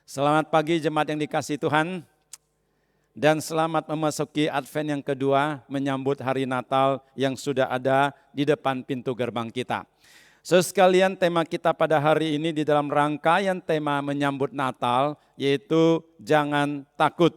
Selamat pagi jemaat yang dikasihi Tuhan, dan selamat memasuki Advent yang kedua, menyambut hari Natal yang sudah ada di depan pintu gerbang kita. Sekalian, tema kita pada hari ini di dalam rangkaian tema menyambut Natal, yaitu jangan takut.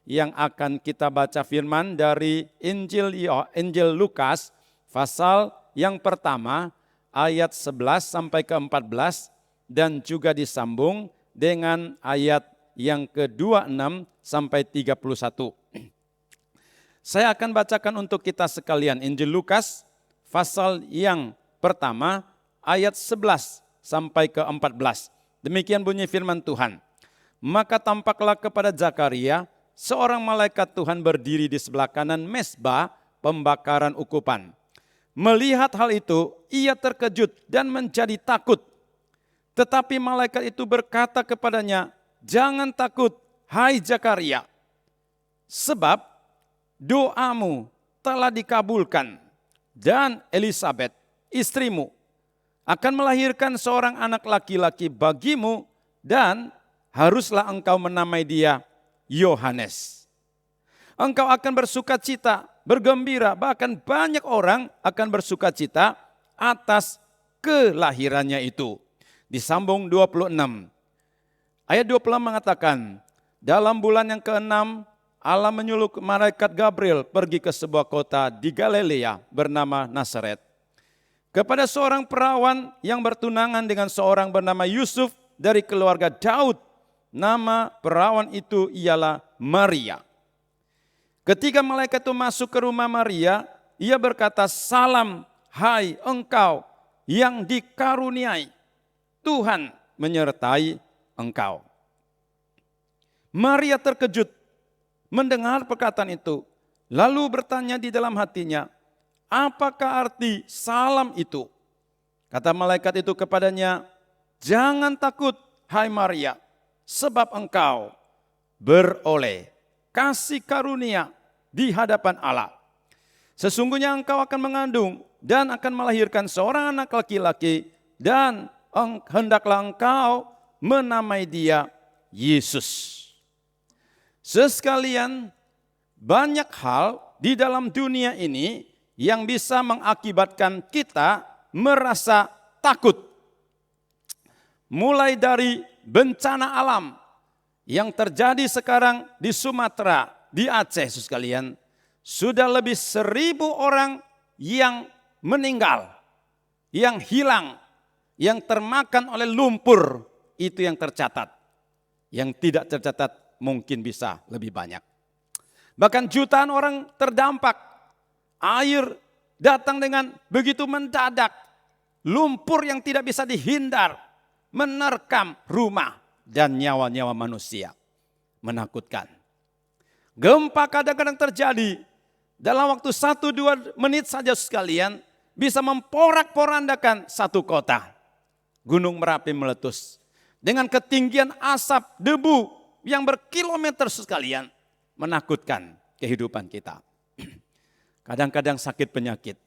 Yang akan kita baca firman dari Injil Lukas, pasal yang pertama, ayat 11 sampai ke 14, dan juga disambung dengan ayat yang ke-26 sampai 31. Saya akan bacakan untuk kita sekalian Injil Lukas pasal yang pertama ayat 11 sampai ke 14. Demikian bunyi firman Tuhan. Maka tampaklah kepada Zakaria seorang malaikat Tuhan berdiri di sebelah kanan mezbah pembakaran ukupan. Melihat hal itu, ia terkejut dan menjadi takut. Tetapi malaikat itu berkata kepadanya, "Jangan takut, hai Zakaria, sebab doamu telah dikabulkan, dan Elisabet, istrimu, akan melahirkan seorang anak laki-laki bagimu, dan haruslah engkau menamai dia Yohanes. Engkau akan bersukacita, bergembira, bahkan banyak orang akan bersukacita atas kelahirannya itu." Disambung 26. Ayat 26 mengatakan, dalam bulan yang ke-6, Allah menyuruh malaikat Gabriel pergi ke sebuah kota di Galilea bernama Nazaret, kepada seorang perawan yang bertunangan dengan seorang bernama Yusuf dari keluarga Daud. Nama perawan itu ialah Maria. Ketika malaikat itu masuk ke rumah Maria, ia berkata, "Salam, hai engkau yang dikaruniai, Tuhan menyertai engkau." Maria terkejut mendengar perkataan itu, lalu bertanya di dalam hatinya, apakah arti salam itu? Kata malaikat itu kepadanya, "Jangan takut, hai Maria, sebab engkau beroleh kasih karunia di hadapan Allah. Sesungguhnya engkau akan mengandung dan akan melahirkan seorang anak laki-laki, dan hendaklah engkau menamai dia Yesus." Sekalian, banyak hal di dalam dunia ini yang bisa mengakibatkan kita merasa takut. Mulai dari bencana alam yang terjadi sekarang di Sumatera, di Aceh sekalian, sudah lebih 1.000 orang yang meninggal, yang hilang, yang termakan oleh lumpur, itu yang tercatat. Yang tidak tercatat mungkin bisa lebih banyak. Bahkan jutaan orang terdampak. Air datang dengan begitu mendadak. Lumpur yang tidak bisa dihindar menerkam rumah dan nyawa-nyawa manusia. Menakutkan. Gempa kadang-kadang terjadi dalam waktu 1-2 menit saja sekalian, bisa memporak-porandakan satu kota. Gunung Merapi meletus dengan ketinggian asap debu yang berkilometer sekalian, menakutkan kehidupan kita. Kadang-kadang sakit penyakit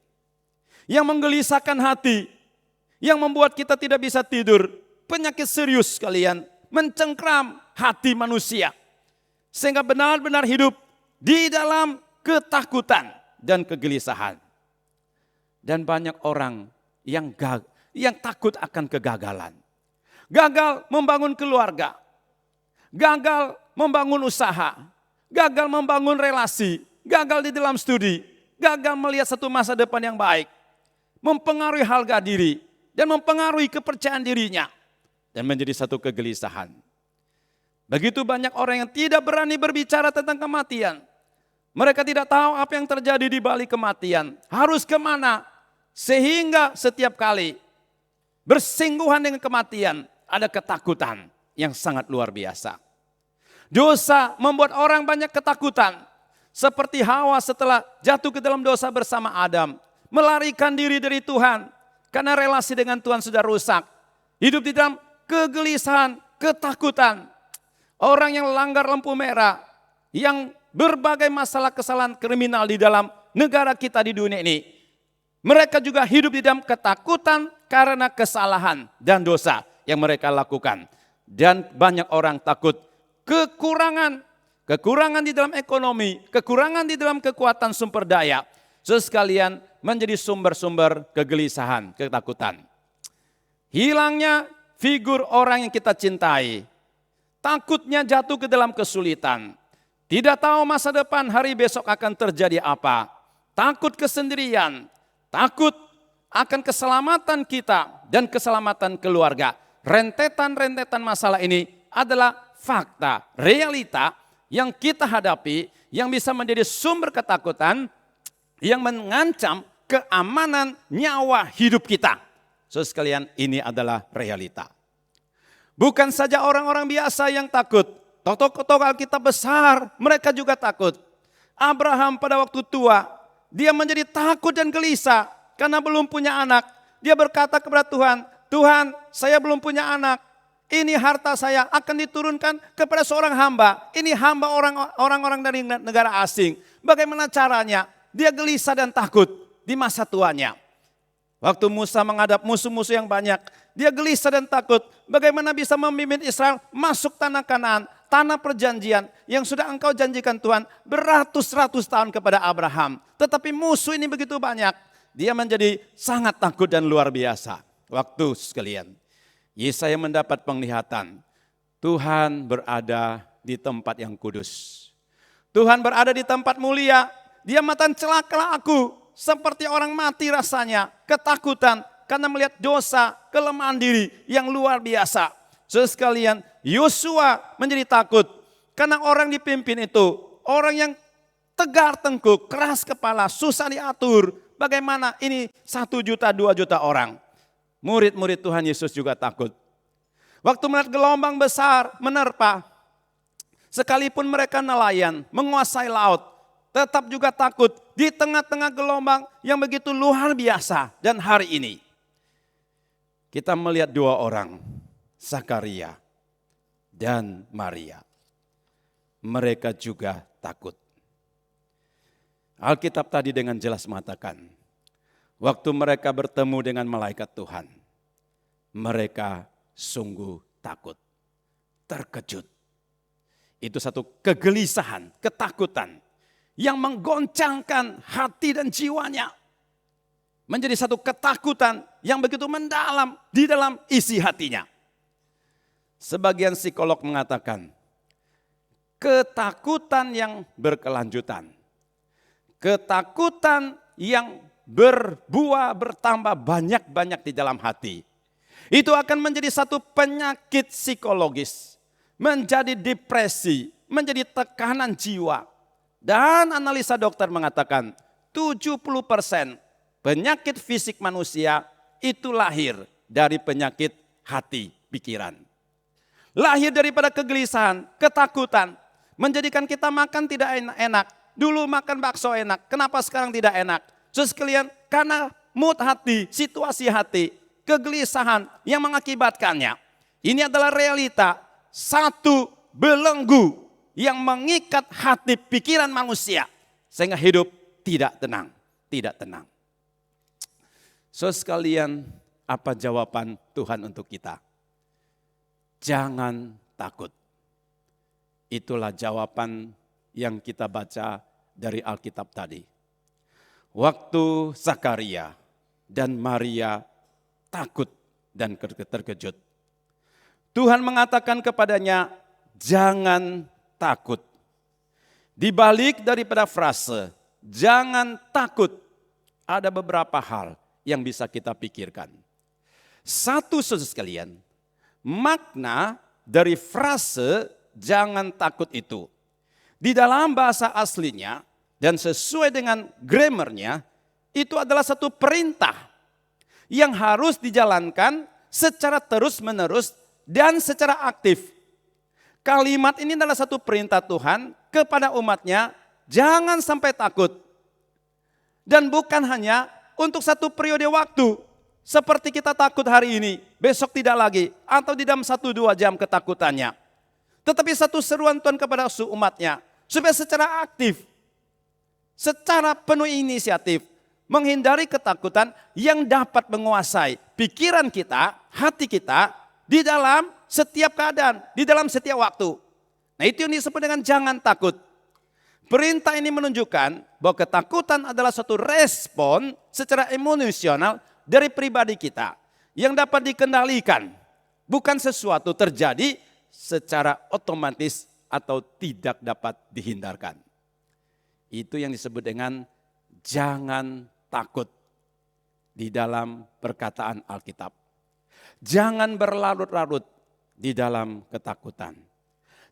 yang menggelisahkan hati, yang membuat kita tidak bisa tidur. Penyakit serius sekalian, mencengkram hati manusia, sehingga benar-benar hidup di dalam ketakutan dan kegelisahan. Dan banyak orang yang takut akan kegagalan. Gagal membangun keluarga, gagal membangun usaha, gagal membangun relasi, gagal di dalam studi, gagal melihat satu masa depan yang baik, mempengaruhi harga diri dan mempengaruhi kepercayaan dirinya, dan menjadi satu kegelisahan. Begitu banyak orang yang tidak berani berbicara tentang kematian. Mereka tidak tahu apa yang terjadi di balik kematian, harus kemana, sehingga setiap kali bersinggungan dengan kematian, ada ketakutan yang sangat luar biasa. Dosa membuat orang banyak ketakutan. Seperti Hawa setelah jatuh ke dalam dosa bersama Adam. Melarikan diri dari Tuhan. Karena relasi dengan Tuhan sudah rusak. Hidup di dalam kegelisahan, ketakutan. Orang yang langgar lampu merah. Yang berbagai masalah kesalahan kriminal di dalam negara kita di dunia ini. Mereka juga hidup di dalam ketakutan karena kesalahan dan dosa yang mereka lakukan. dan banyak orang takut kekurangan di dalam ekonomi, kekurangan di dalam kekuatan sumber daya, sekalian menjadi sumber-sumber kegelisahan, ketakutan. Hilangnya figur orang yang kita cintai, takutnya jatuh ke dalam kesulitan, tidak tahu masa depan hari besok akan terjadi apa, takut kesendirian, takut akan keselamatan kita dan keselamatan keluarga. Rentetan-rentetan masalah ini adalah fakta, realita yang kita hadapi, yang bisa menjadi sumber ketakutan, yang mengancam keamanan nyawa hidup kita. Saudara sekalian, ini adalah realita. Bukan saja orang-orang biasa yang takut, tokoh-tokoh Alkitab besar, mereka juga takut. Abraham pada waktu tua, dia menjadi takut dan gelisah karena belum punya anak. Dia berkata kepada Tuhan, Tuhan, saya belum punya anak. Ini harta saya akan diturunkan kepada seorang hamba. Ini hamba orang-orang dari negara asing. Bagaimana caranya? Dia gelisah dan takut di masa tuanya. Waktu Musa menghadap musuh-musuh yang banyak, dia gelisah dan takut. Bagaimana bisa memimpin Israel masuk tanah Kanaan, tanah perjanjian yang sudah engkau janjikan Tuhan beratus-ratus tahun kepada Abraham. Tetapi musuh ini begitu banyak. Dia menjadi sangat takut dan luar biasa. Waktu sekalian, Yesaya mendapat penglihatan. Tuhan berada di tempat yang kudus. Tuhan berada di tempat mulia. Dia mengatakan, celakalah aku, seperti orang mati rasanya, ketakutan karena melihat dosa, kelemahan diri yang luar biasa. Saudara sekalian, Yosua menjadi takut karena orang dipimpin itu orang yang tegar tengkuk, keras kepala, susah diatur. Bagaimana ini 1 juta, 2 juta orang. Murid-murid Tuhan Yesus juga takut. Waktu melihat gelombang besar menerpa, sekalipun mereka nelayan, menguasai laut, tetap juga takut di tengah-tengah gelombang yang begitu luar biasa. Dan hari ini kita melihat 2 orang, Zakaria dan Maria. Mereka juga takut. Alkitab tadi dengan jelas mengatakan, waktu mereka bertemu dengan malaikat Tuhan, mereka sungguh takut, terkejut. Itu satu kegelisahan, ketakutan yang menggoncangkan hati dan jiwanya. Menjadi satu ketakutan yang begitu mendalam di dalam isi hatinya. Sebagian psikolog mengatakan, ketakutan yang berkelanjutan, ketakutan yang berbuah bertambah banyak-banyak di dalam hati, itu akan menjadi satu penyakit psikologis, menjadi depresi, menjadi tekanan jiwa. Dan analisa dokter mengatakan 70% penyakit fisik manusia itu lahir dari penyakit hati, pikiran. Lahir daripada kegelisahan, ketakutan, menjadikan kita makan tidak enak. Dulu makan bakso enak, kenapa sekarang tidak enak? Saudara sekalian, karena mood hati, situasi hati, kegelisahan yang mengakibatkannya. Ini adalah realita, satu belenggu yang mengikat hati pikiran manusia. Sehingga hidup tidak tenang, tidak tenang. Saudara sekalian, apa jawaban Tuhan untuk kita? Jangan takut. Itulah jawaban yang kita baca dari Alkitab tadi. Waktu Zakaria dan Maria takut dan terkejut, Tuhan mengatakan kepadanya, jangan takut. Di balik daripada frase, jangan takut, ada beberapa hal yang bisa kita pikirkan. Satu, saudara sekalian, makna dari frase jangan takut itu, di dalam bahasa aslinya dan sesuai dengan grammarnya, itu adalah satu perintah yang harus dijalankan secara terus-menerus dan secara aktif. Kalimat ini adalah satu perintah Tuhan kepada umatnya, jangan sampai takut. Dan bukan hanya untuk satu periode waktu, seperti kita takut hari ini, besok tidak lagi, atau di dalam 1-2 jam ketakutannya. Tetapi satu seruan Tuhan kepada umatnya, supaya secara aktif, secara penuh inisiatif, menghindari ketakutan yang dapat menguasai pikiran kita, hati kita, di dalam setiap keadaan, di dalam setiap waktu. Nah, itu yang disebut dengan jangan takut. Perintah ini menunjukkan bahwa ketakutan adalah suatu respon secara emosional dari pribadi kita yang dapat dikendalikan. Bukan sesuatu terjadi secara otomatis atau tidak dapat dihindarkan. Itu yang disebut dengan jangan takut di dalam perkataan Alkitab. Jangan berlarut-larut di dalam ketakutan.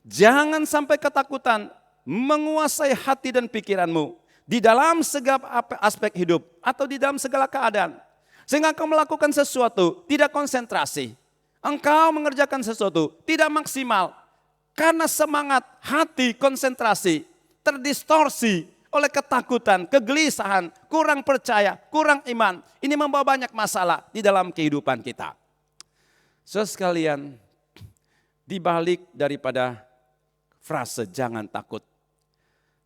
Jangan sampai ketakutan menguasai hati dan pikiranmu di dalam segala aspek hidup atau di dalam segala keadaan. Sehingga engkau melakukan sesuatu tidak konsentrasi. Engkau mengerjakan sesuatu tidak maksimal. Karena semangat, hati, konsentrasi terdistorsi oleh ketakutan, kegelisahan, kurang percaya, kurang iman. Ini membawa banyak masalah di dalam kehidupan kita. Saudara sekalian, di balik daripada frase jangan takut,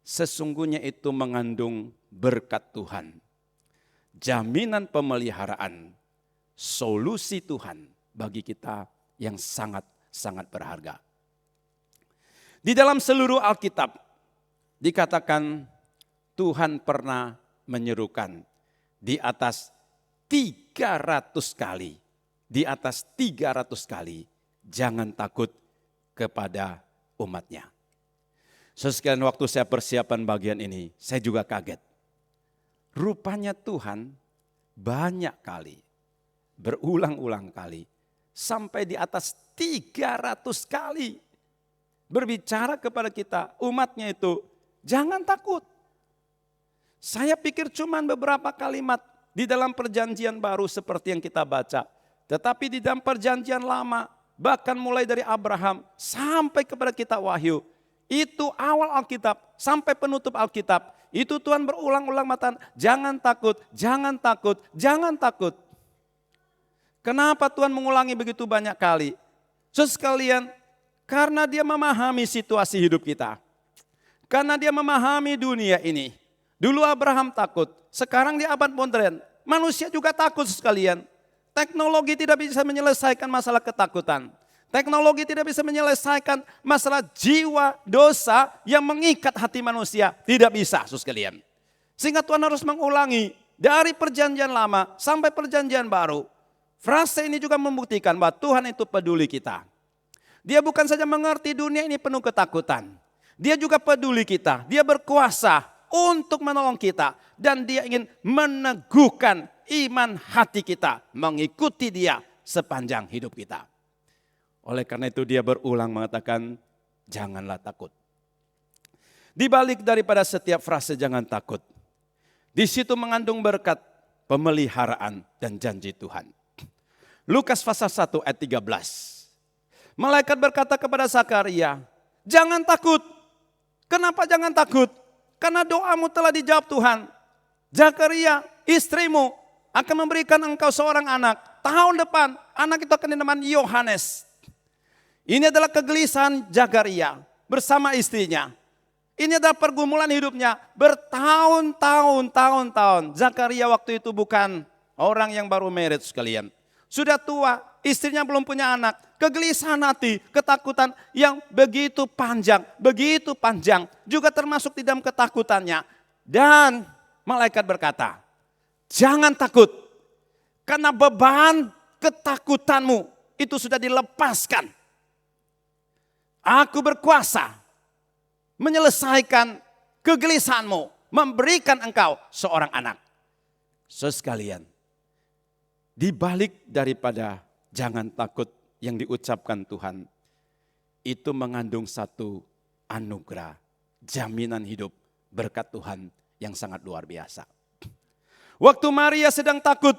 sesungguhnya itu mengandung berkat Tuhan. Jaminan pemeliharaan, solusi Tuhan bagi kita yang sangat-sangat berharga. Di dalam seluruh Alkitab dikatakan Tuhan pernah menyerukan di atas 300 kali. Di atas 300 kali jangan takut kepada umatnya. Sekian waktu saya persiapan bagian ini, saya juga kaget. Rupanya Tuhan banyak kali, berulang-ulang kali, sampai di atas 300 kali berbicara kepada kita, umatnya itu, jangan takut. Saya pikir cuma beberapa kalimat di dalam perjanjian baru seperti yang kita baca. Tetapi di dalam perjanjian lama, bahkan mulai dari Abraham sampai kepada kita Wahyu, itu awal Alkitab sampai penutup Alkitab, itu Tuhan berulang-ulang mengatakan, jangan takut, jangan takut, jangan takut. Kenapa Tuhan mengulangi begitu banyak kali? Saudara sekalian, karena dia memahami situasi hidup kita. Karena dia memahami dunia ini. Dulu Abraham takut, sekarang di abad modern, manusia juga takut sekalian. Teknologi tidak bisa menyelesaikan masalah ketakutan. Teknologi tidak bisa menyelesaikan masalah jiwa dosa yang mengikat hati manusia. Tidak bisa, saudara sekalian. Sehingga Tuhan harus mengulangi dari perjanjian lama sampai perjanjian baru. Frase ini juga membuktikan bahwa Tuhan itu peduli kita. Dia bukan saja mengerti dunia ini penuh ketakutan. Dia juga peduli kita. Dia berkuasa untuk menolong kita. Dan dia ingin meneguhkan iman hati kita. Mengikuti dia sepanjang hidup kita. Oleh karena itu dia berulang mengatakan, janganlah takut. Di balik daripada setiap frase jangan takut. Di situ mengandung berkat, pemeliharaan dan janji Tuhan. Lukas pasal 1 ayat 13. Malaikat berkata kepada Zakaria, jangan takut. Kenapa jangan takut? Karena doamu telah dijawab Tuhan. Zakaria, istrimu akan memberikan engkau seorang anak. Tahun depan anak itu akan dinamakan Yohanes. Ini adalah kegelisahan Zakaria bersama istrinya. Ini adalah pergumulan hidupnya bertahun-tahun. Zakaria waktu itu bukan orang yang baru married sekalian. Sudah tua, istrinya belum punya anak. Kegelisahan hati, ketakutan yang begitu panjang. Juga termasuk di dalam ketakutannya. Dan malaikat berkata, jangan takut. Karena beban ketakutanmu itu sudah dilepaskan. Aku berkuasa menyelesaikan kegelisahanmu. Memberikan engkau seorang anak. Saudara sekalian, di balik daripada jangan takut yang diucapkan Tuhan, itu mengandung satu anugerah, jaminan hidup, berkat Tuhan yang sangat luar biasa. Waktu Maria sedang takut,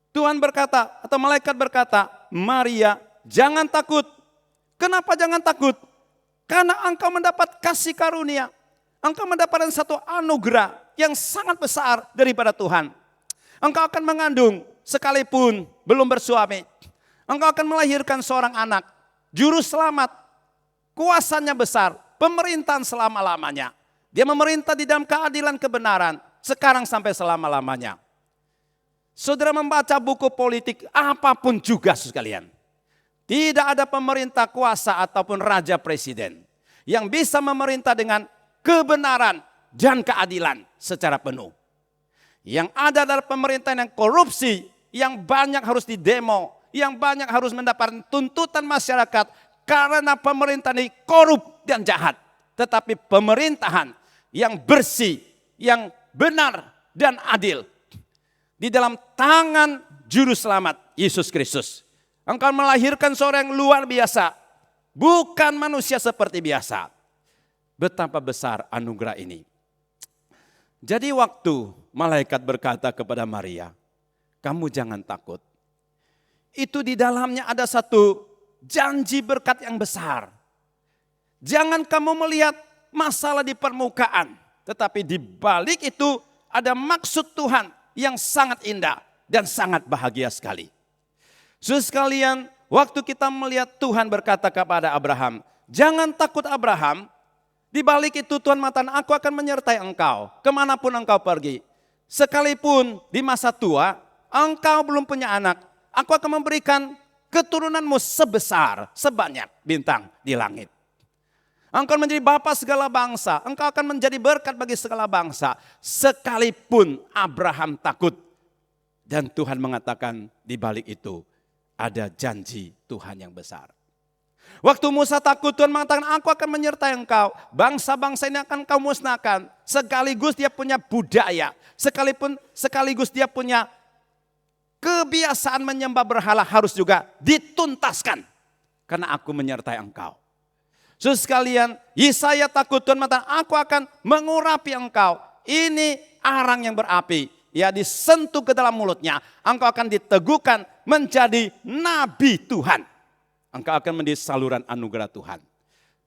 Tuhan berkata atau malaikat berkata, Maria jangan takut. Kenapa jangan takut? Karena engkau mendapat kasih karunia. Engkau mendapatkan satu anugerah yang sangat besar daripada Tuhan. Engkau akan mengandung sekalipun belum bersuami. Engkau akan melahirkan seorang anak. Juru selamat. Kuasanya besar. Pemerintahan selama-lamanya. Dia memerintah di dalam keadilan kebenaran. Sekarang sampai selama-lamanya. Saudara membaca buku politik apapun juga sekalian. Tidak ada pemerintah kuasa ataupun raja presiden yang bisa memerintah dengan kebenaran dan keadilan secara penuh. Yang ada adalah pemerintahan yang korupsi, yang banyak harus didemo, yang banyak harus mendapatkan tuntutan masyarakat karena pemerintah ini korup dan jahat. Tetapi pemerintahan yang bersih, yang benar dan adil di dalam tangan juru selamat Yesus Kristus. Engkau melahirkan seorang yang luar biasa, bukan manusia seperti biasa. Betapa besar anugerah ini. Jadi waktu malaikat berkata kepada Maria, kamu jangan takut. Itu di dalamnya ada satu janji berkat yang besar. Jangan kamu melihat masalah di permukaan, tetapi di balik itu ada maksud Tuhan yang sangat indah dan sangat bahagia sekali. Saudara sekalian, waktu kita melihat Tuhan berkata kepada Abraham, jangan takut Abraham, di balik itu Tuhan mengatakan, aku akan menyertai engkau kemanapun engkau pergi. Sekalipun di masa tua, engkau belum punya anak, aku akan memberikan keturunanmu sebesar, sebanyak bintang di langit. Engkau menjadi bapa segala bangsa, engkau akan menjadi berkat bagi segala bangsa. Sekalipun Abraham takut. Dan Tuhan mengatakan di balik itu ada janji Tuhan yang besar. Waktu Musa takut, Tuhan mengatakan, aku akan menyertai engkau. Bangsa-bangsa ini akan kau musnahkan. Sekaligus dia punya budaya. Sekaligus dia punya kebiasaan menyembah berhala harus juga dituntaskan. Karena aku menyertai engkau. Saudara sekalian, Yesaya takut, Tuhan mengatakan, aku akan mengurapi engkau. Ini arang yang berapi. Ya, disentuh ke dalam mulutnya, engkau akan diteguhkan menjadi nabi Tuhan. Engkau akan menjadi saluran anugerah Tuhan.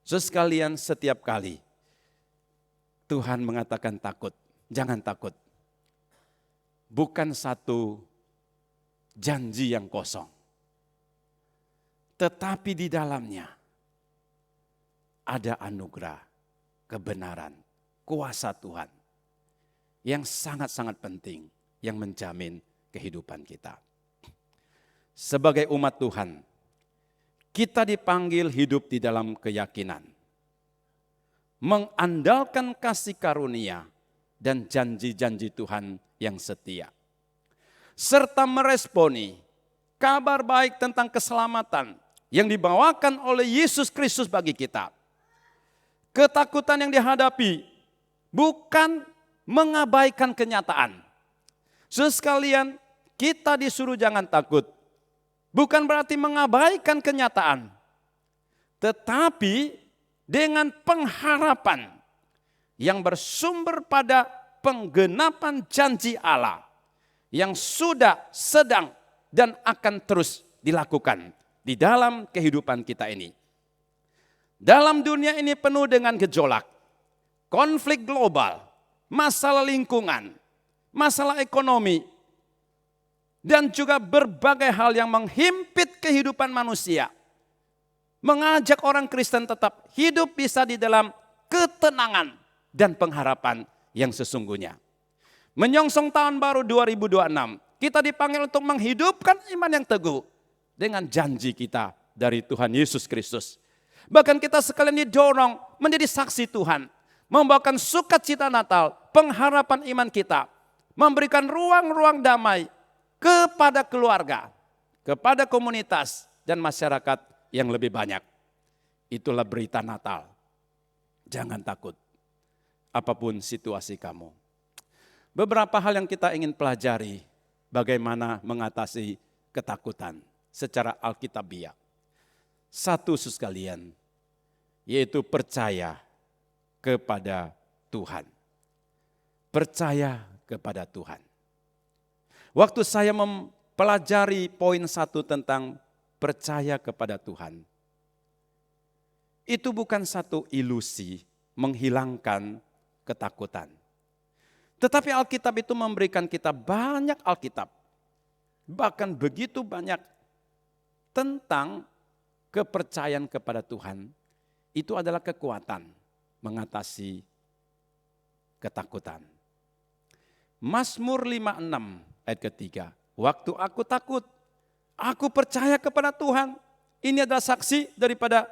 Saudara sekalian, setiap kali Tuhan mengatakan takut, jangan takut. Bukan satu janji yang kosong. Tetapi di dalamnya ada anugerah, kebenaran, kuasa Tuhan. Yang sangat-sangat penting, yang menjamin kehidupan kita. Sebagai umat Tuhan, kita dipanggil hidup di dalam keyakinan. Mengandalkan kasih karunia dan janji-janji Tuhan yang setia. Serta meresponi kabar baik tentang keselamatan yang dibawakan oleh Yesus Kristus bagi kita. Ketakutan yang dihadapi bukan mengabaikan kenyataan. Saudara sekalian, kita disuruh jangan takut. Bukan berarti mengabaikan kenyataan. Tetapi dengan pengharapan yang bersumber pada penggenapan janji Allah. Yang sudah, sedang, dan akan terus dilakukan di dalam kehidupan kita ini. Dalam dunia ini penuh dengan gejolak, konflik global, masalah lingkungan, masalah ekonomi, dan juga berbagai hal yang menghimpit kehidupan manusia. Mengajak orang Kristen tetap hidup bisa di dalam ketenangan dan pengharapan yang sesungguhnya. Menyongsong tahun baru 2026, kita dipanggil untuk menghidupkan iman yang teguh dengan janji kita dari Tuhan Yesus Kristus. Bahkan kita sekalian didorong menjadi saksi Tuhan, membawakan sukacita Natal, pengharapan iman kita, memberikan ruang-ruang damai kepada keluarga, kepada komunitas dan masyarakat yang lebih banyak. Itulah berita Natal. Jangan takut, apapun situasi kamu. Beberapa hal yang kita ingin pelajari, bagaimana mengatasi ketakutan secara alkitabiah. Satu sekalian, yaitu percaya kepada Tuhan. Percaya kepada Tuhan. Waktu saya mempelajari poin 1 tentang percaya kepada Tuhan, itu bukan satu ilusi menghilangkan ketakutan. Tetapi Alkitab itu memberikan kita banyak Alkitab. Bahkan begitu banyak tentang kepercayaan kepada Tuhan. Itu adalah kekuatan mengatasi ketakutan. Mazmur 56 ayat ketiga. Waktu aku takut, aku percaya kepada Tuhan. Ini adalah saksi daripada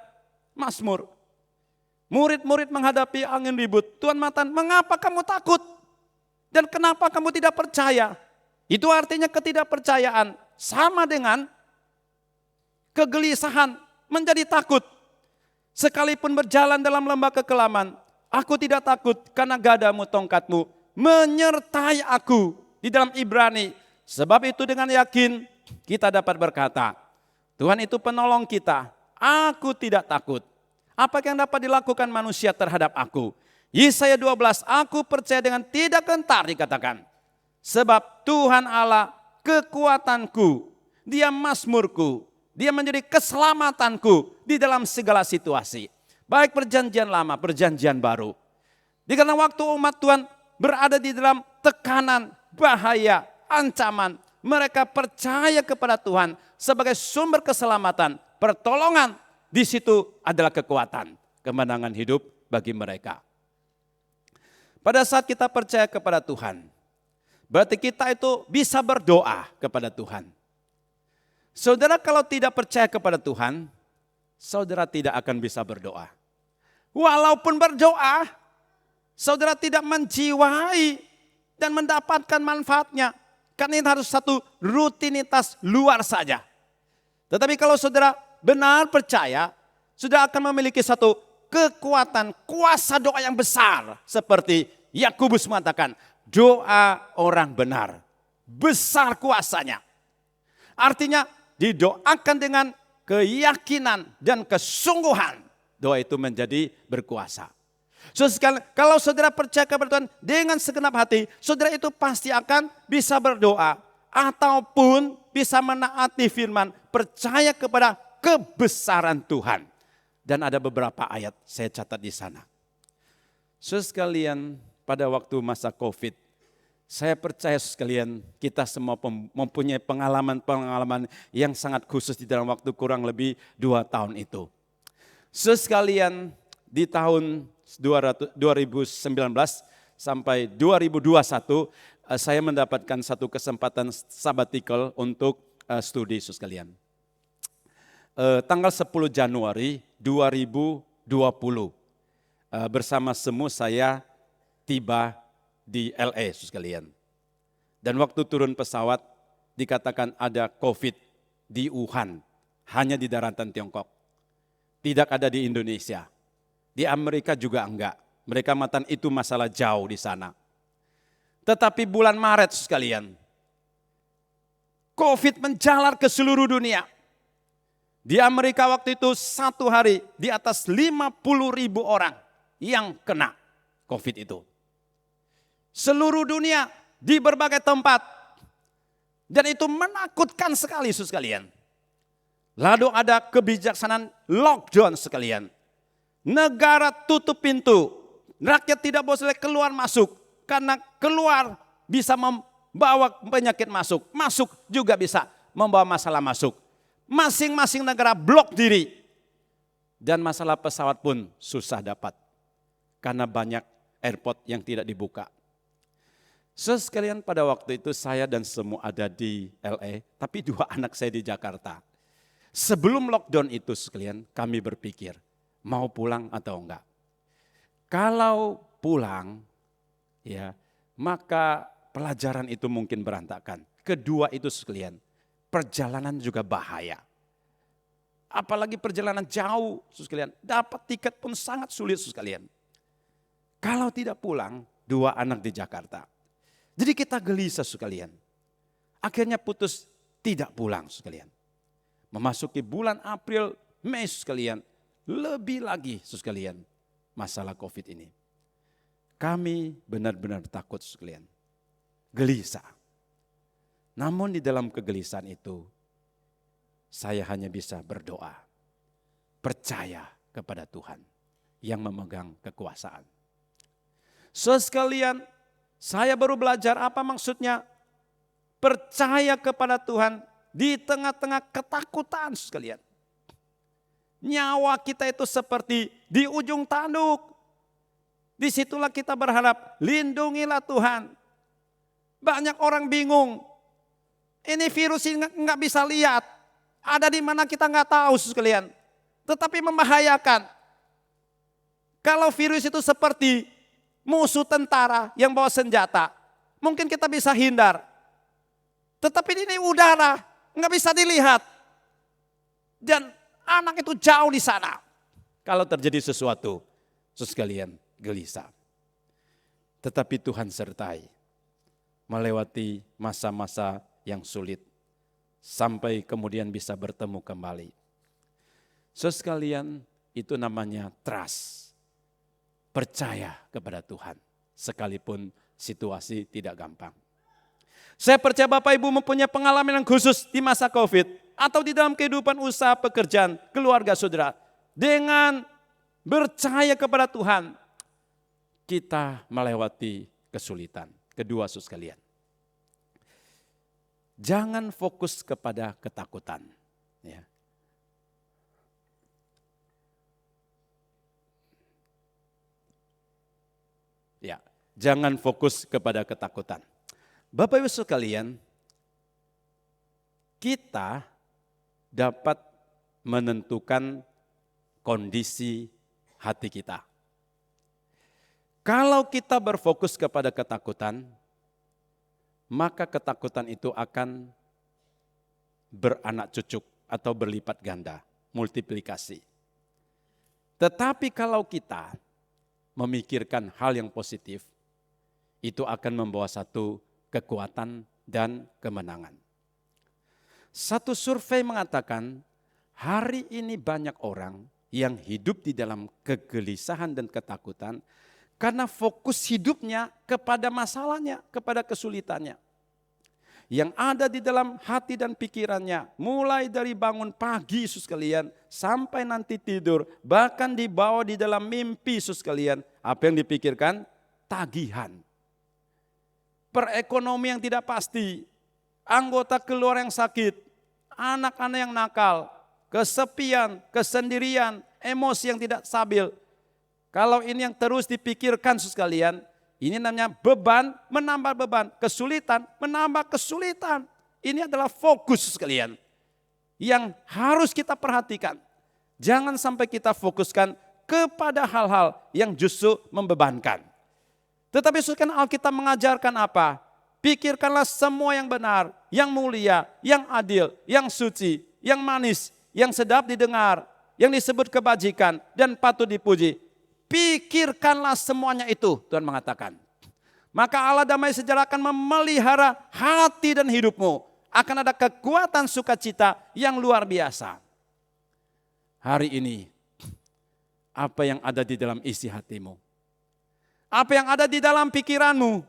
Mazmur. Murid-murid menghadapi angin ribut. Tuhan mengatakan, mengapa kamu takut? Dan kenapa kamu tidak percaya? Itu artinya ketidakpercayaan. Sama dengan kegelisahan, menjadi takut. Sekalipun berjalan dalam lembah kekelaman, aku tidak takut karena gadamu, tongkatmu menyertai aku. Di dalam Ibrani. Sebab itu dengan yakin kita dapat berkata, Tuhan itu penolong kita. Aku tidak takut. Apa yang dapat dilakukan manusia terhadap aku? Yesaya 12, aku percaya dengan tidak gentar dikatakan. Sebab Tuhan Allah kekuatanku, Dia mazmurku, Dia menjadi keselamatanku di dalam segala situasi. Baik perjanjian lama, perjanjian baru. Di karena waktu umat Tuhan berada di dalam tekanan, bahaya, ancaman. Mereka percaya kepada Tuhan sebagai sumber keselamatan, pertolongan. Di situ adalah kekuatan, kemenangan hidup bagi mereka. Pada saat kita percaya kepada Tuhan, berarti kita itu bisa berdoa kepada Tuhan. Saudara kalau tidak percaya kepada Tuhan, saudara tidak akan bisa berdoa. Walaupun berdoa, saudara tidak menjiwai dan mendapatkan manfaatnya. Karena ini harus satu rutinitas luar saja. Tetapi kalau saudara benar percaya, sudah akan memiliki satu kekuatan, kuasa doa yang besar. Seperti Yakobus mengatakan, doa orang benar, besar kuasanya. Artinya didoakan dengan keyakinan dan kesungguhan. Doa itu menjadi berkuasa. So, kalau saudara percaya kepada Tuhan dengan segenap hati, saudara itu pasti akan bisa berdoa. Ataupun bisa menaati firman, percaya kepada kebesaran Tuhan. Dan ada beberapa ayat saya catat di sana. Saudara sekalian, pada waktu masa COVID, saya percaya sekalian kita semua mempunyai pengalaman-pengalaman yang sangat khusus di dalam waktu kurang lebih 2 tahun itu. Saudara sekalian, di tahun 2019 sampai 2021, saya mendapatkan satu kesempatan sabbatical untuk studi saudara sekalian. Tanggal 10 Januari 2020 bersama semua saya tiba di LA saudara sekalian. Dan waktu turun pesawat dikatakan ada COVID di Wuhan, hanya di daratan Tiongkok. Tidak ada di Indonesia. Di Amerika juga enggak. Mereka mengatakan itu masalah jauh di sana. Tetapi bulan Maret sekalian, COVID menjalar ke seluruh dunia. Di Amerika waktu itu satu hari di atas 50.000 orang yang kena COVID itu. Seluruh dunia di berbagai tempat. Dan itu menakutkan sekali sekalian. Lalu ada kebijaksanaan lockdown sekalian. Negara tutup pintu. Rakyat tidak boleh keluar masuk. Karena keluar bisa membawa penyakit masuk. Masuk juga bisa membawa masalah masuk. Masing-masing negara blok diri. Dan masalah pesawat pun susah dapat. Karena banyak airport yang tidak dibuka. Sekalian pada waktu itu saya dan semua ada di LA. Tapi 2 anak saya di Jakarta. Sebelum lockdown itu sekalian kami berpikir. Mau pulang atau enggak. Kalau pulang, ya maka pelajaran itu mungkin berantakan. Kedua itu sekalian, perjalanan juga bahaya. Apalagi perjalanan jauh, sekalian. Dapat tiket pun sangat sulit, sekalian. Kalau tidak pulang, 2 anak di Jakarta. Jadi kita gelisah, sekalian. Akhirnya putus tidak pulang, sekalian. Memasuki bulan April, Mei, sekalian. Lebih lagi, sekalian, masalah COVID ini. Kami benar-benar takut, sekalian. Gelisah. Namun di dalam kegelisahan itu, saya hanya bisa berdoa. Percaya kepada Tuhan yang memegang kekuasaan. Sekalian, saya baru belajar apa maksudnya percaya kepada Tuhan di tengah-tengah ketakutan sekalian. Nyawa kita itu seperti di ujung tanduk. Disitulah kita berharap, lindungilah Tuhan. Banyak orang bingung. Ini virus ini nggak bisa lihat. Ada di mana kita nggak tahu sekalian. Tetapi membahayakan. Kalau virus itu seperti musuh tentara yang bawa senjata, mungkin kita bisa hindar. Tetapi ini udara, nggak bisa dilihat. Dan anak itu jauh di sana. Kalau terjadi sesuatu, sekalian gelisah. Tetapi Tuhan sertai. Melewati masa-masa yang sulit. Sampai kemudian bisa bertemu kembali. Sekalian itu namanya trust. Percaya kepada Tuhan. Sekalipun situasi tidak gampang. Saya percaya Bapak Ibu mempunyai pengalaman yang khusus di masa COVID. Atau di dalam kehidupan usaha, pekerjaan, keluarga saudara. Dengan percaya kepada Tuhan. Kita melewati kesulitan. Kedua sekalian. Jangan fokus kepada ketakutan. Ya. Ya, jangan fokus kepada ketakutan. Bapak Ibu sekalian, kita dapat menentukan kondisi hati kita. Kalau kita berfokus kepada ketakutan, maka ketakutan itu akan beranak cucuk atau berlipat ganda, multiplikasi. Tetapi kalau kita memikirkan hal yang positif, itu akan membawa satu kekuatan dan kemenangan. Satu survei mengatakan, hari ini banyak orang yang hidup di dalam kegelisahan dan ketakutan, karena fokus hidupnya kepada masalahnya, kepada kesulitannya. Yang ada di dalam hati dan pikirannya, mulai dari bangun pagi Yesus sekalian, sampai nanti tidur, bahkan dibawa di dalam mimpi Yesus sekalian. Apa yang dipikirkan? Tagihan. Perekonomian yang tidak pasti, anggota keluarga yang sakit, anak-anak yang nakal, kesepian, kesendirian, emosi yang tidak stabil. Kalau ini yang terus dipikirkan sekalian, ini namanya beban menambah beban, kesulitan menambah kesulitan. Ini adalah fokus sekalian yang harus kita perhatikan. Jangan sampai kita fokuskan kepada hal-hal yang justru membebankan. Tetapi sekalian Alkitab mengajarkan apa? Pikirkanlah semua yang benar, yang mulia, yang adil, yang suci, yang manis, yang sedap didengar, yang disebut kebajikan dan patut dipuji. Pikirkanlah semuanya itu, Tuhan mengatakan. Maka Allah damai sejahtera akan memelihara hati dan hidupmu. Akan ada kekuatan sukacita yang luar biasa. Hari ini, apa yang ada di dalam isi hatimu? Apa yang ada di dalam pikiranmu?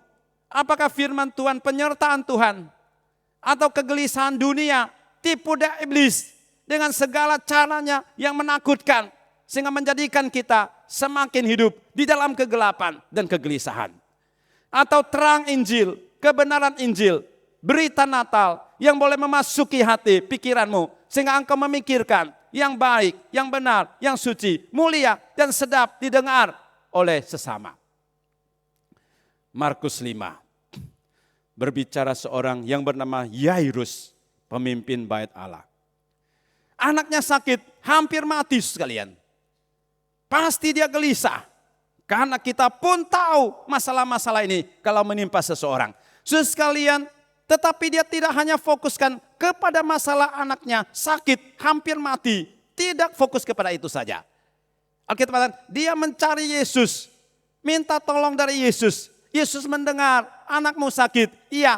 Apakah firman Tuhan, penyertaan Tuhan? Atau kegelisahan dunia, tipu daya iblis dengan segala caranya yang menakutkan. Sehingga menjadikan kita semakin hidup di dalam kegelapan dan kegelisahan. Atau terang Injil, kebenaran Injil, berita Natal yang boleh memasuki hati pikiranmu. Sehingga engkau memikirkan yang baik, yang benar, yang suci, mulia dan sedap didengar oleh sesama. Markus 5 berbicara seorang yang bernama Yairus, pemimpin bait Allah. Anaknya sakit, hampir mati sekalian. Pasti dia gelisah. Karena kita pun tahu masalah-masalah ini kalau menimpa seseorang. Sekalian, tetapi dia tidak hanya fokuskan kepada masalah anaknya sakit, hampir mati. Tidak fokus kepada itu saja. Alkitab mengatakan, dia mencari Yesus. Minta tolong dari Yesus. Yesus mendengar, anakmu sakit. Iya.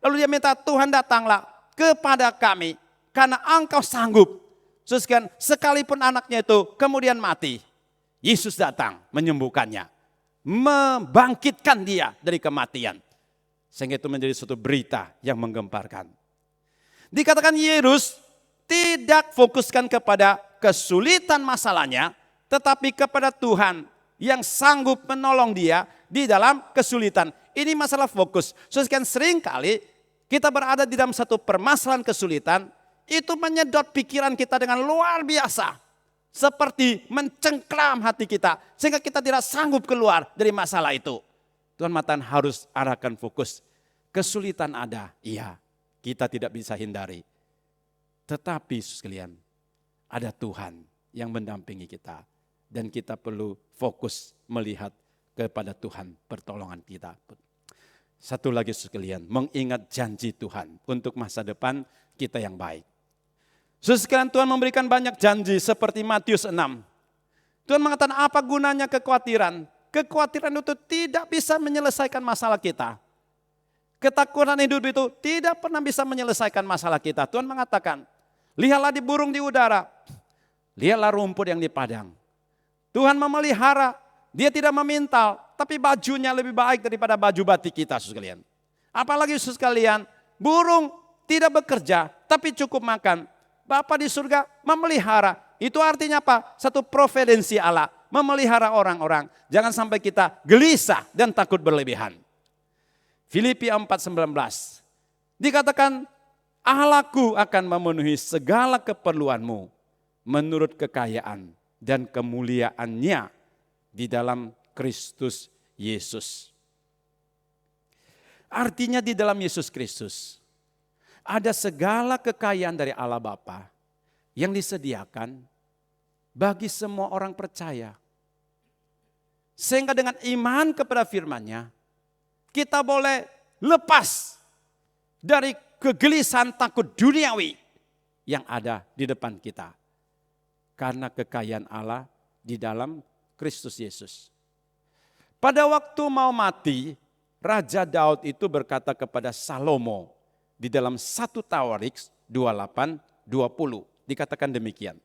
Lalu dia minta, Tuhan datanglah kepada kami. Karena engkau sanggup. Sekalipun anaknya itu kemudian mati. Yesus datang menyembuhkannya. Membangkitkan dia dari kematian. Sehingga itu menjadi suatu berita yang menggemparkan. Dikatakan Yairus tidak fokuskan kepada kesulitan masalahnya. Tetapi kepada Tuhan yang sanggup menolong dia di dalam kesulitan. Ini masalah fokus. Sering kali kita berada di dalam satu permasalahan kesulitan. Itu menyedot pikiran kita dengan luar biasa. Seperti mencengkram hati kita. Sehingga kita tidak sanggup keluar dari masalah itu. Tuhan matan harus arahkan fokus. Kesulitan ada, iya. Kita tidak bisa hindari. Tetapi sekalian, ada Tuhan yang mendampingi kita. Dan kita perlu fokus melihat kepada Tuhan pertolongan kita. Satu lagi sekalian, mengingat janji Tuhan untuk masa depan kita yang baik. Sekalian, Tuhan memberikan banyak janji seperti Matius 6. Tuhan mengatakan apa gunanya kekhawatiran? Kekhawatiran itu tidak bisa menyelesaikan masalah kita. Ketakutan hidup itu tidak pernah bisa menyelesaikan masalah kita. Tuhan mengatakan, lihatlah di burung di udara, lihatlah rumput yang di padang. Tuhan memelihara, dia tidak memintal, tapi bajunya lebih baik daripada baju batik kita, saudara sekalian. Apalagi saudara sekalian, burung tidak bekerja, tapi cukup makan. Bapa di surga memelihara. Itu artinya apa? Satu providensi Allah, memelihara orang-orang. Jangan sampai kita gelisah dan takut berlebihan. Filipi 4:19 dikatakan, Allahku akan memenuhi segala keperluanmu menurut kekayaan dan kemuliaannya di dalam Kristus Yesus. Artinya di dalam Yesus Kristus ada segala kekayaan dari Allah Bapa yang disediakan bagi semua orang percaya. Sehingga dengan iman kepada firman-Nya, kita boleh lepas dari kegelisahan takut duniawi yang ada di depan kita. Karena kekayaan Allah di dalam Kristus Yesus. Pada waktu mau mati, Raja Daud itu berkata kepada Salomo di dalam 1 Tawarik 28:20. Dikatakan demikian.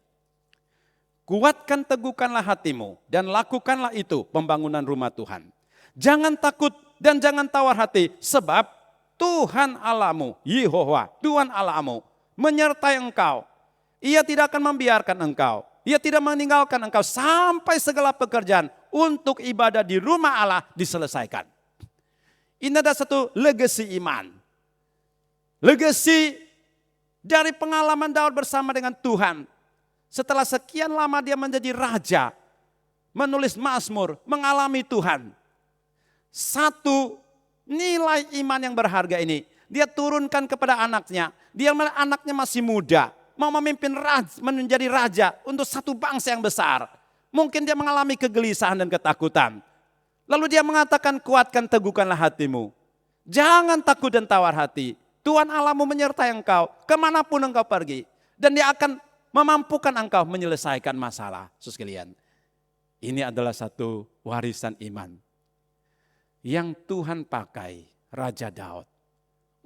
Kuatkan teguhkanlah hatimu dan lakukanlah itu pembangunan rumah Tuhan. Jangan takut dan jangan tawar hati, sebab Tuhan Allahmu, Yehova, Tuhan Allahmu menyertai engkau. Ia tidak akan membiarkan engkau, Ia tidak meninggalkan engkau sampai segala pekerjaan untuk ibadah di rumah Allah diselesaikan. Ini ada satu legasi iman. Legasi dari pengalaman Daud bersama dengan Tuhan. Setelah sekian lama dia menjadi raja, menulis Mazmur, mengalami Tuhan. Satu nilai iman yang berharga ini dia turunkan kepada anaknya. Dia anaknya masih muda, mau memimpin menjadi raja untuk satu bangsa yang besar. Mungkin dia mengalami kegelisahan dan ketakutan. Lalu dia mengatakan, kuatkan teguhkanlah hatimu. Jangan takut dan tawar hati. Tuhan Allahmu menyertai engkau kemanapun engkau pergi. Dan dia akan memampukan engkau menyelesaikan masalah. Saudara sekalian, ini adalah satu warisan iman yang Tuhan pakai Raja Daud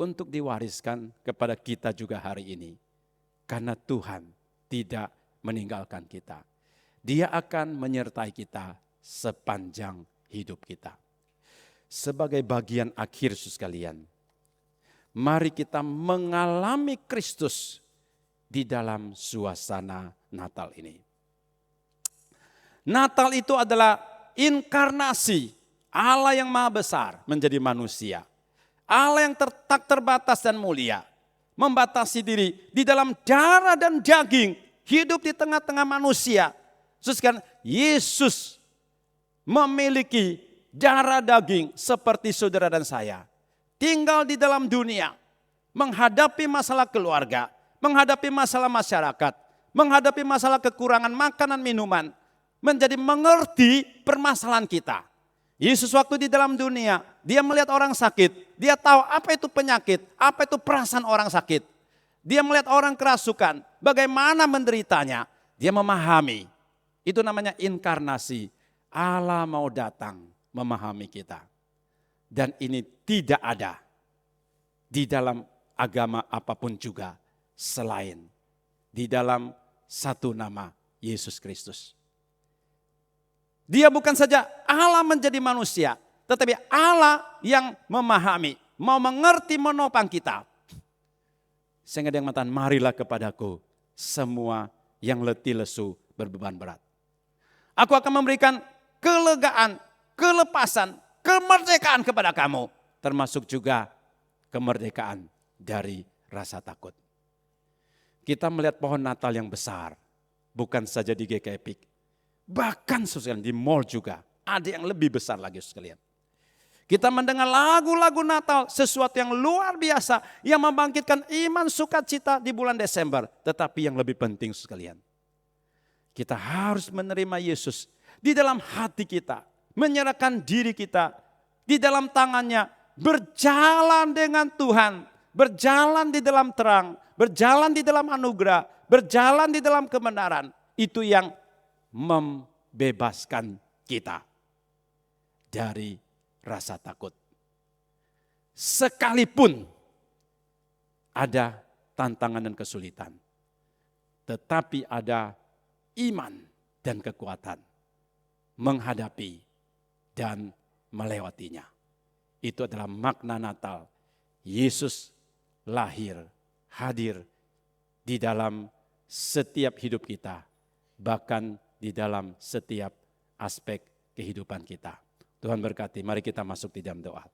untuk diwariskan kepada kita juga hari ini. Karena Tuhan tidak meninggalkan kita. Dia akan menyertai kita sepanjang hidup kita. Sebagai bagian akhir sekalian, mari kita mengalami Kristus di dalam suasana Natal ini. Natal itu adalah inkarnasi Allah yang maha besar menjadi manusia. Allah yang tak terbatas dan mulia. Membatasi diri di dalam darah dan daging. Hidup di tengah-tengah manusia. Sekarang Yesus memiliki darah daging seperti saudara dan saya. Tinggal di dalam dunia. Menghadapi masalah keluarga. Menghadapi masalah masyarakat. Menghadapi masalah kekurangan makanan minuman. Menjadi mengerti permasalahan kita. Yesus waktu di dalam dunia, dia melihat orang sakit. Dia tahu apa itu penyakit, apa itu perasaan orang sakit. Dia melihat orang kerasukan, bagaimana menderitanya. Dia memahami. Itu namanya inkarnasi. Allah mau datang memahami kita. Dan ini tidak ada di dalam agama apapun juga selain di dalam satu nama Yesus Kristus. Dia bukan saja Allah menjadi manusia, tetapi Allah yang memahami, mau mengerti, menopang kita. Sehingga dia mengatakan, marilah kepadaku semua yang letih lesu berbeban berat. Aku akan memberikan kelegaan, kelepasan, kemerdekaan kepada kamu. Termasuk juga kemerdekaan dari rasa takut. Kita melihat pohon Natal yang besar, bukan saja di GKI. Bahkan sekalian di mall juga ada yang lebih besar lagi sekalian. Kita mendengar lagu-lagu Natal, sesuatu yang luar biasa, yang membangkitkan iman sukacita di bulan Desember. Tetapi yang lebih penting sekalian, kita harus menerima Yesus di dalam hati kita, menyerahkan diri kita di dalam tangannya, berjalan dengan Tuhan, berjalan di dalam terang, berjalan di dalam anugerah, berjalan di dalam kebenaran. Itu yang membebaskan kita dari rasa takut. Sekalipun ada tantangan dan kesulitan, tetapi ada iman dan kekuatan menghadapi dan melewatinya. Itu adalah makna Natal. Yesus lahir, hadir di dalam setiap hidup kita, bahkan di dalam setiap aspek kehidupan kita. Tuhan berkati, mari kita masuk di dalam doa.